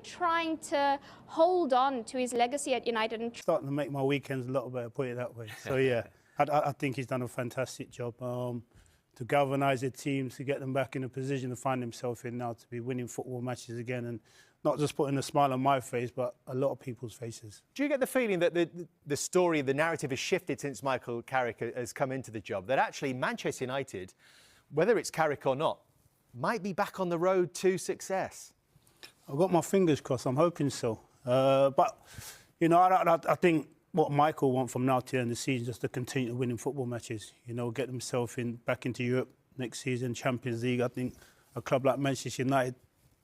been trying to hold on to his legacy at United? And starting to make my weekends a lot better, put it that way. So yeah, I think he's done a fantastic job to galvanise the teams, to get them back in a position to find himself in now, to be winning football matches again, and not just putting a smile on my face, but a lot of people's faces. Do you get the feeling that the story, the narrative has shifted since Michael Carrick has come into the job, that actually Manchester United, whether it's Carrick or not, might be back on the road to success? I've got my fingers crossed, I'm hoping so. But, you know, I think what Michael wants from now to the end of the season is just to continue winning football matches, you know, get himself back into Europe next season, Champions League. I think a club like Manchester United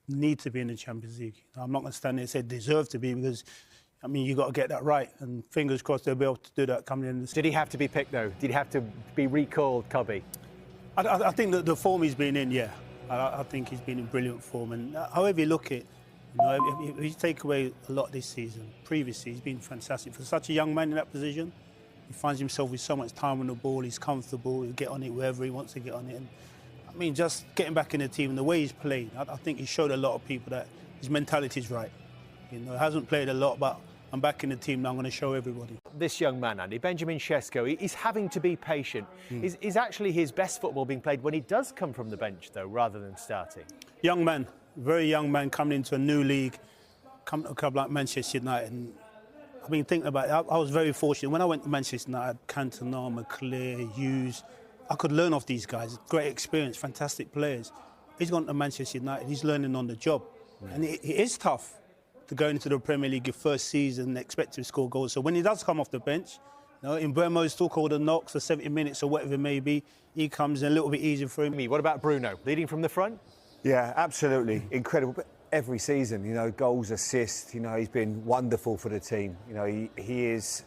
need to be in the Champions League. I'm not going to stand there and say deserve to be, because, I mean, you've got to get that right. And fingers crossed they'll be able to do that coming in. Did he have to be picked, though? Did he have to be recalled, Cobby? I think that the form he's been in, yeah. I think he's been in brilliant form. And however you look at it, you know, if you take away a lot this season, previously he's been fantastic. For such a young man in that position, he finds himself with so much time on the ball, he's comfortable, he'll get on it wherever he wants to get on it. And, I mean, just getting back in the team and the way he's played, I think he showed a lot of people that his mentality is right. You know, he hasn't played a lot, but I'm back in the team now, I'm going to show everybody. This young man, Andy, Benjamin Sesko, he's having to be patient. Is actually his best football being played when he does come from the bench, though, rather than starting? Young man, very young man coming into a new league, coming to a club like Manchester United. And I've been thinking about it. I was very fortunate. When I went to Manchester United, Cantona, McClear, Hughes, I could learn off these guys. Great experience, fantastic players. He's gone to Manchester United, he's learning on the job. And it is tough to go into the Premier League your first season and expect to score goals. So when he does come off the bench, you know, in Bremo's took all the knocks for 70 minutes or whatever it may be, he comes in a little bit easier for him. What about Bruno, leading from the front? Yeah, absolutely. Incredible. But every season, you know, goals, assists, you know, he's been wonderful for the team. You know, he's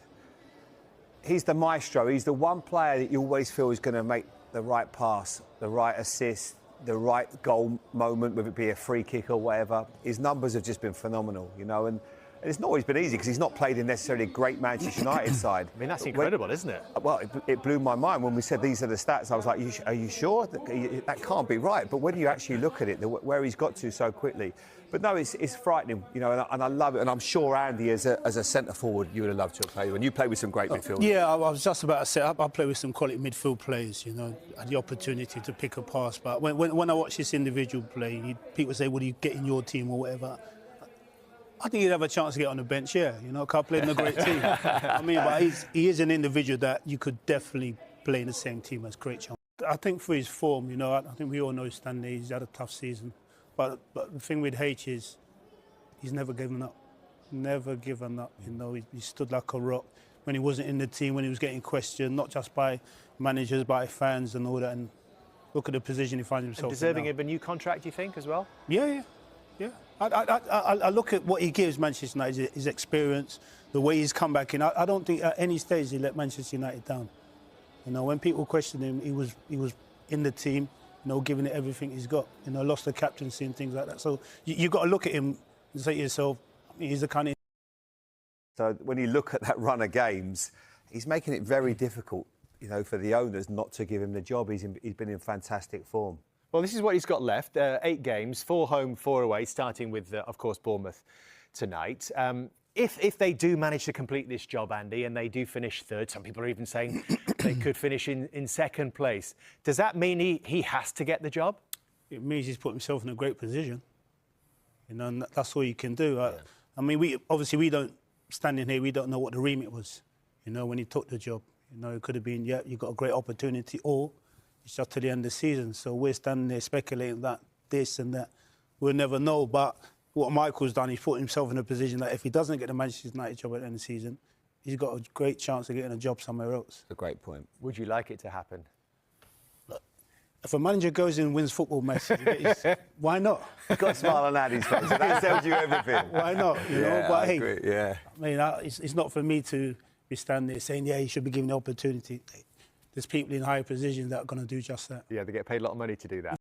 the maestro. He's the one player that you always feel is going to make the right pass, the right assist, the right goal moment, whether it be a free kick or whatever. His numbers have just been phenomenal, you know, and it's not always been easy because he's not played in necessarily a great Manchester United side. I mean, that's incredible, isn't it? Well, it blew my mind when we said these are the stats. I was like, are you sure? That can't be right. But when you actually look at it, where he's got to so quickly. But no, it's frightening, you know, and I love it. And I'm sure, Andy, as a centre-forward, you would have loved to have played with. You played with some great midfielders. Yeah, I was just about to say, I played with some quality midfield players, you know, had the opportunity to pick a pass. But when I watch this individual play, people say, would he get in your team or whatever? I think he'd have a chance to get on the bench, yeah. You know, I played in a great team. I mean, but he is an individual that you could definitely play in the same team as Great Chance. I think for his form, you know, I think we all know Stanley, he's had a tough season. But the thing with H is he's never given up. Never given up, you know. He stood like a rock when he wasn't in the team, when he was getting questioned, not just by managers, by fans and all that. And look at the position he finds himself in. Deserving of a new contract, do you think, as well? Yeah. I look at what he gives Manchester United, his experience, the way he's come back in. I don't think at any stage he let Manchester United down. You know, when people questioned him, he was in the team, you know, giving it everything he's got. You know, lost the captaincy and things like that. So you've got to look at him and say to yourself, he's the kind of... So when you look at that run of games, he's making it very difficult, you know, for the owners not to give him the job. He's been in fantastic form. Well, this is what he's got left. 8 games, 4 home, 4 away, starting with, of course, Bournemouth tonight. If they do manage to complete this job, Andy, and they do finish third, some people are even saying they could finish in second place. Does that mean he has to get the job? It means he's put himself in a great position. You know, and that's all you can do. Yeah. I mean, we don't, standing here, we don't know what the remit was, you know, when he took the job. You know, it could have been, yeah, you've got a great opportunity, or it's just to the end of the season. So we're standing there speculating that this and that. We'll never know. But what Michael's done, he's put himself in a position that if he doesn't get the Manchester United job at the end of the season, he's got a great chance of getting a job somewhere else. A great point. Would you like it to happen? Look, if a manager goes in and wins football matches, why not? You've got a smile on Andy's face. That tells you everything. Why not? You know, but hey, agree, yeah. I mean, it's not for me to be standing there saying, yeah, he should be given the opportunity. There's people in higher positions that are going to do just that. Yeah, they get paid a lot of money to do that.